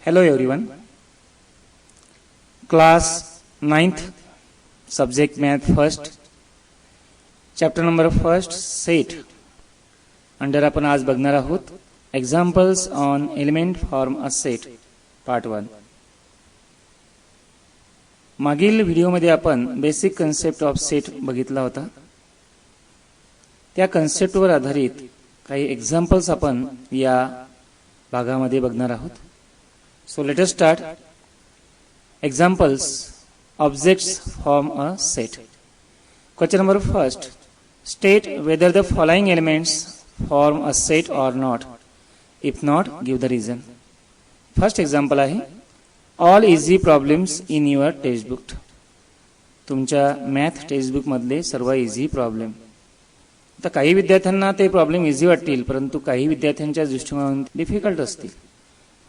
Hello everyone. Class 9th, subject math first, chapter number first, set. Under आपण आज बघणार आहोत examples on element form a set part 1. मागील व्हिडिओमध्ये आपण बेसिक कन्सेप्ट ऑफ सेट बघितला होता. त्या कन्सेप्टवर आधारित काही एक्झाम्पल्स आपण या भागामध्ये बघणार आहोत. So let us start. Examples, objects form a set. Question number first. State whether the following elements form a set or not. If not, give the reason. First example आहे all easy problems in your textbook. तुमच्या math textbook मधले सर्व easy problem. आता काही विद्यार्थ्यांना ते problem easy वाटतील, परंतु काही विद्यार्थ्यांच्या दृष्टिकोनातून डिफिकल्ट असतील.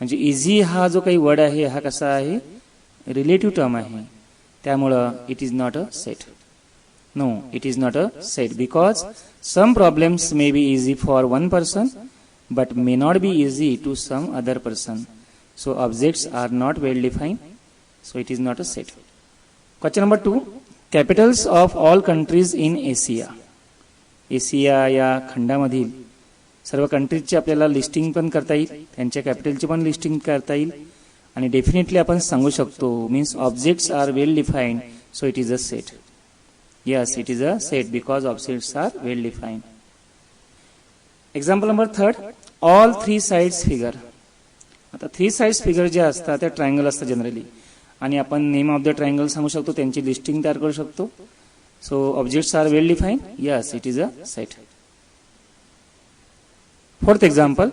म्हणजे इझी हा जो काही वर्ड आहे हा कसा आहे, रिलेटिव्ह टर्म आहे. त्यामुळं it is not a set. No, it is not a set because some problems may be easy for one person but may not be easy to some other person. So objects are not well defined, so it is not a set. Question number 2. Capitals of all countries in Asia. Asia या खंडामधील सर्व कंट्रीजची आपल्याला listing पण करता येईल, त्यांच्या कॅपिटलची पण listing करता येईल आणि डेफिनेटली आपण सांगू शकतो means objects are well defined, so it is a set. Yes, it is a set because objects are well defined. Example number 3. All three sides figure. आता थ्री साइड्स फिगर जे असतात त्या ट्रायंगल असतात generally, आणि आपण name of the triangle सांगू शकतो, त्यांची लिस्टिंग तयार करू शकतो. So objects are well defined. Yes, it is a set. Fourth example,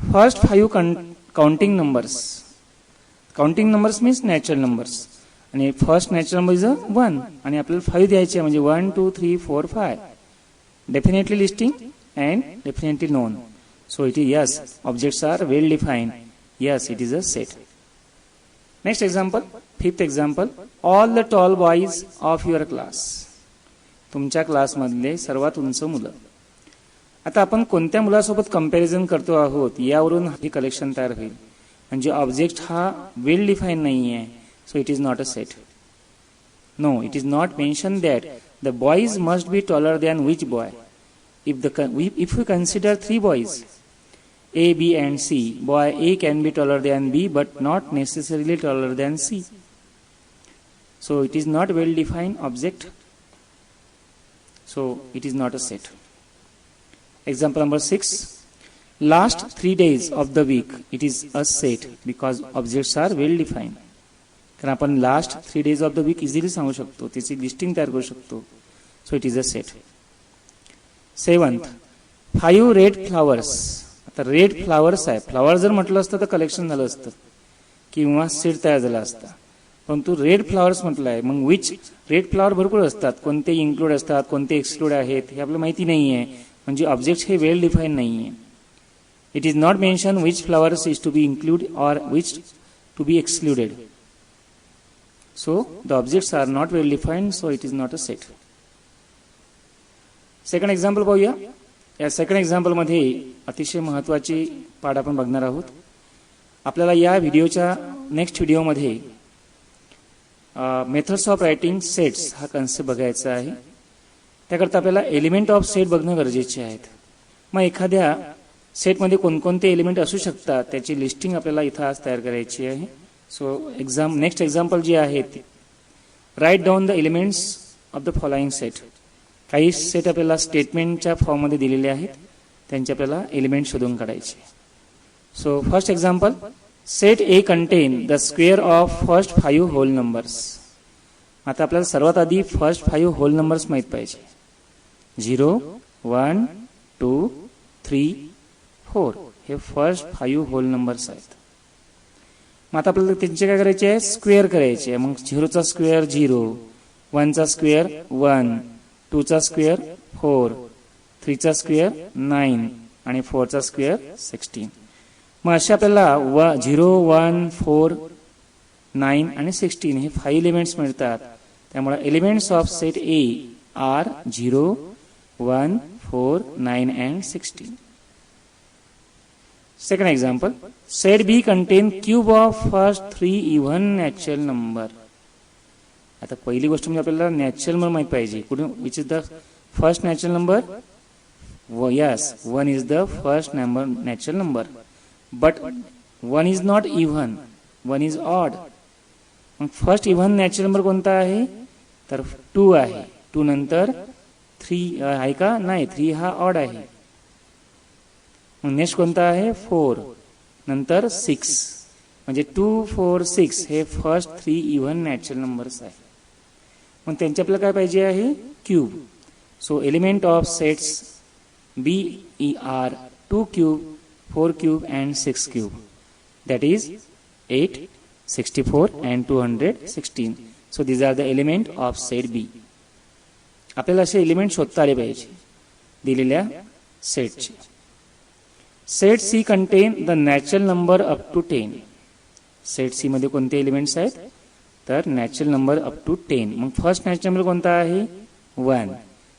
first 5 counting numbers. Counting numbers means natural numbers. आणि first natural number is a 1 आणि आपल्याला 5 द्यायचे, म्हणजे 1 2 3 4 5. Definitely listing and definitely known. So it is yes, objects are well defined. Yes, it is a set. Next example, fifth example, all the tall boys of your class. तुमच्या class मधले सर्वात उंच मुलं. आता आपण कोणत्या मुलासोबत कंपॅरिझन करतो आहोत यावरून हे कलेक्शन तयार होईल. म्हणजे ऑब्जेक्ट हा वेल डिफाईन नाही आहे, so it is not a set. No, it is not mention that the boys must be taller than which boy. If we consider 3 boys A, B and C, boy A can be taller than B but not necessarily taller than C. So it is not well defined object, so it is not a set. Example number 6. Last 3 days of the week, it is a set because objects are well defined. कारण आपण last 3 days of the week easily सांगू शकतो, त्याची listing तयार करू शकतो. So it is a set. 7th. 5 red flowers. आता red flowers आहे, फ्लावर जर म्हटलं असतं तर कलेक्शन झालं असतं किंवा सेट तयार झाला असता, परंतु रेड फ्लावर्स म्हटलं आहे. मग विच रेड फ्लावर भरपूर असतात, कोणते इन्क्लूड असतात कोणते एक्सक्लूड आहेत हे आपल्याला माहिती नाही आहे, म्हणजे ऑब्जेक्ट हे वेल डिफाईन नाही आहे. It is not mention which flowers is to be include or which to be excluded. So the objects are not well defined, so it is not a set. Second example पाहूया. या second example मध्ये अतिशय महत्वाची पाठ आपण बघणार आहोत. आपल्याला या व्हिडिओच्या नेक्स्ट व्हिडिओमध्ये मेथड्स ऑफ रायटिंग सेट्स हा कन्सेप्ट बघायचा आहे. त्याकरता आपल्याला एलिमेंट ऑफ सेट बघणं गरजेचे आहेत. मग एखाद्या सेटमध्ये कोणकोणते एलिमेंट असू शकतात त्याची लिस्टिंग आपल्याला इथं आज तयार करायची आहे. सो नेक्स्ट एक्झाम्पल जे आहे ते write down the elements of the following set. काही सेट आपल्याला स्टेटमेंटच्या फॉर्ममध्ये दिलेले आहेत, त्यांचे आपल्याला एलिमेंट शोधून काढायचे. So first example, set A contain the square of first 5 whole numbers. आता आपल्याला सर्वात आधी फर्स्ट 5 होल नंबर्स माहित पाहिजे. 0 1 2 3 4 हे फर्स्ट 5 होल नंबर्स आहेत. मग आता आपल्याला त्यांचे काय करायचे आहे, स्क्वेअर करायचे. मग 0चा स्क्वेअर 0, 1चा स्क्वेअर 1, 2चा स्क्वेअर 4, 3चा स्क्वेअर 9 आणि 4चा स्क्वेअर 16. मग असे आपल्याला 0 1 4 9 आणि 16 हे 5 एलिमेंट्स मिळतात. त्यामुळे elements of set A are 0 1 4 9 and 16. Second example, set B contain cube of first 3 even natural number. आता पहिली गोष्ट म्हणजे आपल्याला नॅचरल नंबर माहित पाहिजे. कुठून which is the first natural number? Yes, 1 is the first natural number. But 1 is not even, 1 is odd. मग first even natural number कोणता आहे? तर 2 आहे. 2 नंतर 3 आहे का? नाही, 3 हा ऑड आहे. मग नेक्स्ट कोणता आहे? 4 नंतर 6. म्हणजे 2, 4, 6 हे फर्स्ट 3 इव्हन नॅचरल नंबर्स आहे. मग त्यांची आपल्याला काय पाहिजे आहे? Cube. So element of sets B are 2 cube, 4 cube and 6 cube. That is 8, 64 and 216. So these are the element of set B. आपल्याला असे एलिमेंट शोधता आले पाहिजे दिलेल्या सेटचे. Set C contain the natural number up to 10. Set C मध्ये कोणते elements आहेत? तर नॅचरल नंबर अप टू 10. मग फर्स्ट नॅचरल नंबर कोणता आहे? 1.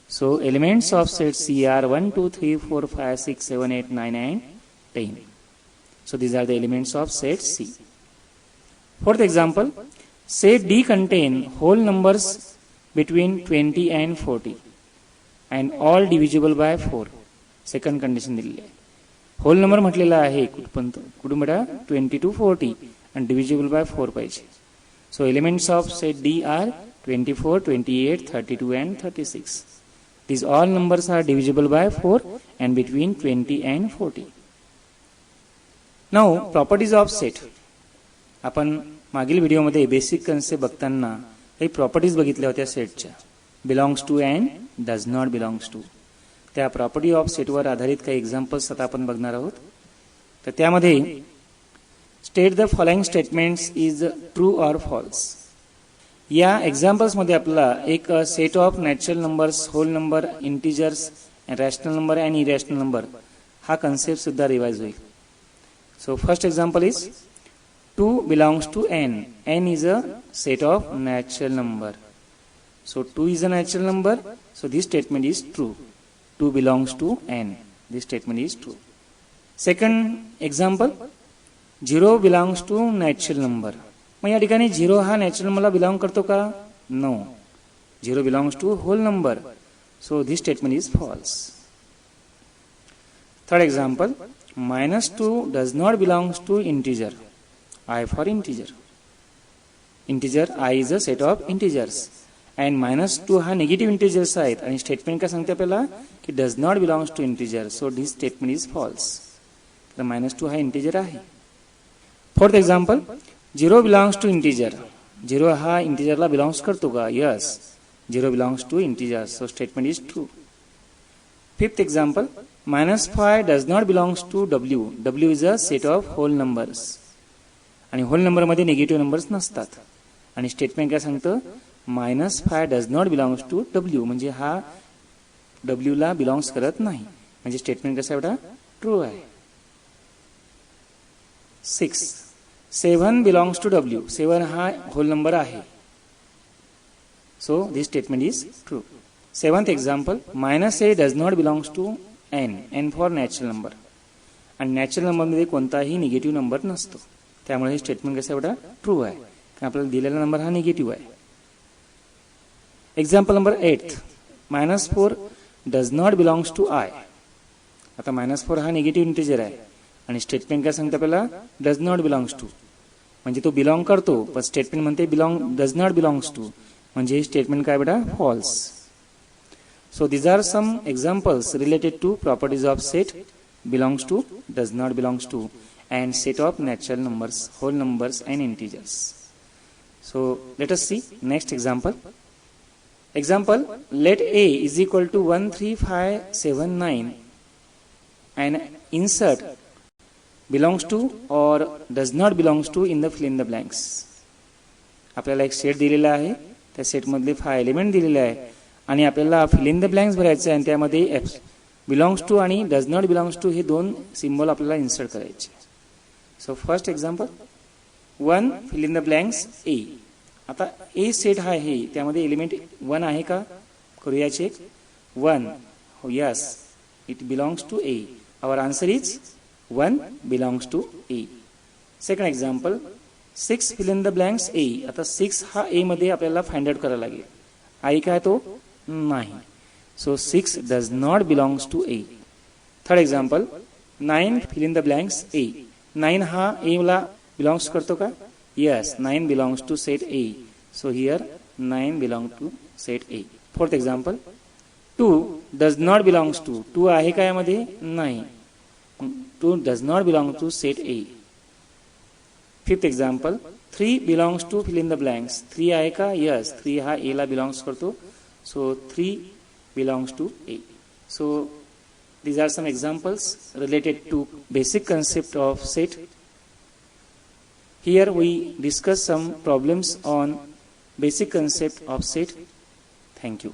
So elements of set C are 1, 2, 3, 4, 5, 6, 7, 8, 9 and 10. So these are the elements of set C. Fourth example, set D contain whole numbers between 20 and 40 and all divisible by 4. Second condition दिलेली आहे. Hole number म्हटलेला आहे कुठून बेटा? 20 to 40 and divisible by 4 पाहिजे. So elements of set D are 24, 28, 32 and 36. These all numbers are divisible by 4 and between 20 and 40. Now properties of set. आपण मागील व्हिडिओमध्ये basic concept बघताना काही प्रॉपर्टीज बघितल्या होत्या सेटच्या. Belongs to and does not belongs to. त्या प्रॉपर्टी ऑफ सेटवर आधारित काही एक्झाम्पल्स आता आपण बघणार आहोत. तर त्यामध्ये state the following statements is true or false. या एक्झाम्पल्स मध्ये आपल्याला एक set of natural numbers, whole number, integers, rational number and irrational number हा कन्सेप्ट सुद्धा रिवाइज होईल. So first example is 2 belongs to n. n is a set of natural number. So 2 is a natural number. So this statement is true. 2 belongs to n. This statement is true. Second example, 0 belongs to natural number. मग या ठिकाणी 0 हा natural नंबरला belong करतो का? No. 0 belongs to whole number. So this statement is false. Third example, -2 does not belongs to integer. I for integer. Integer I is a set of integers. And -2 हा negative integers आहेत आणि statement काय सांगते आपल्याला की does not belongs to integer. So this statement is false. तर -2 हा integer आहे. Fourth example, 0 belongs to integer. 0 हा इंटिजरला बिलॉंग्स करतो का? Yes, 0 belongs to integer. So statement is true. Fifth example, -5 does not belongs to W. W is a set of whole numbers. आणि whole number मध्ये negative numbers नसतात. आणि statement काय सांगतं? -5 does not belongs to W. म्हणजे हा W ला belongs करत नाही. म्हणजे स्टेटमेंट कसं आहे? ट्रू आहे. 6 7 बिलॉंग्स टू W. 7 हा होल नंबर आहे. So this statement is true. Seventh example, -8 does not belongs to n. n for natural number. आणि नॅचरल नंबर मध्ये कोणताही निगेटिव्ह नंबर नसतो. त्यामुळे हे स्टेटमेंट कसं आहे? ट्रू आहे. आपल्याला दिलेला नंबर हा निगेटिव्ह आहे. Example number 8, -4 does not belongs to I. आता -4 हा निगेटिव्ह इंटिजर आहे आणि स्टेटमेंट काय सांगते आपल्याला? Does not belongs to. म्हणजे तो बिलॉंग करतो पण स्टेटमेंट म्हणते डज नॉट बिलॉंग्स टू. म्हणजे हे स्टेटमेंट काय बेटा? False. So these are some examples related to properties of set belongs to, does not belongs to and set of natural numbers, whole numbers and integers. So let us see next example. Example, let A is equal to 1, 3, 5, 7, 9 and insert belongs to or does not belongs to in the fill in the blanks. आपल्याला एक set दिलेला आहे. त्या set मधले 5 element दिलेले आहे आणि आपल्याला फिल इन द ब्लँक्स भरायचे आणि त्यामध्ये बिलॉंग्स टू आणि डज नॉट बिलॉंग्स टू हे दोन सिम्बॉल आपल्याला इन्सर्ट करायचे. So first example, 1 fill in the blanks A. आता A सेट हा आहे त्यामध्ये एलिमेंट 1 आहे का? करूया चेक. 1. हो, yes, it belongs to A. Our answer is 1 belongs to A. Second example, 6 fill in the blanks A. आता 6 हा A मध्ये आपल्याला फाइंड आउट करायला लागेल. I काय तो नाही. So 6 does not belongs to A. Third example, 9 fill in the blanks A. 9 हा A ला belongs करतो का? Yes, 9 belongs to set A. So here 9 belongs to set A. Fourth example, 2 does not belongs to. 2 आहे का यामध्ये? नाही. 2 does not belong to set A. Fifth example, 3 belongs to fill in the blanks. 3 आहे का? Yes, 3 हा A ला belongs करतो. So 3 belongs to A. So these are some examples related to basic concept of set. Here we discuss some problems on basic concept of set. Thank you.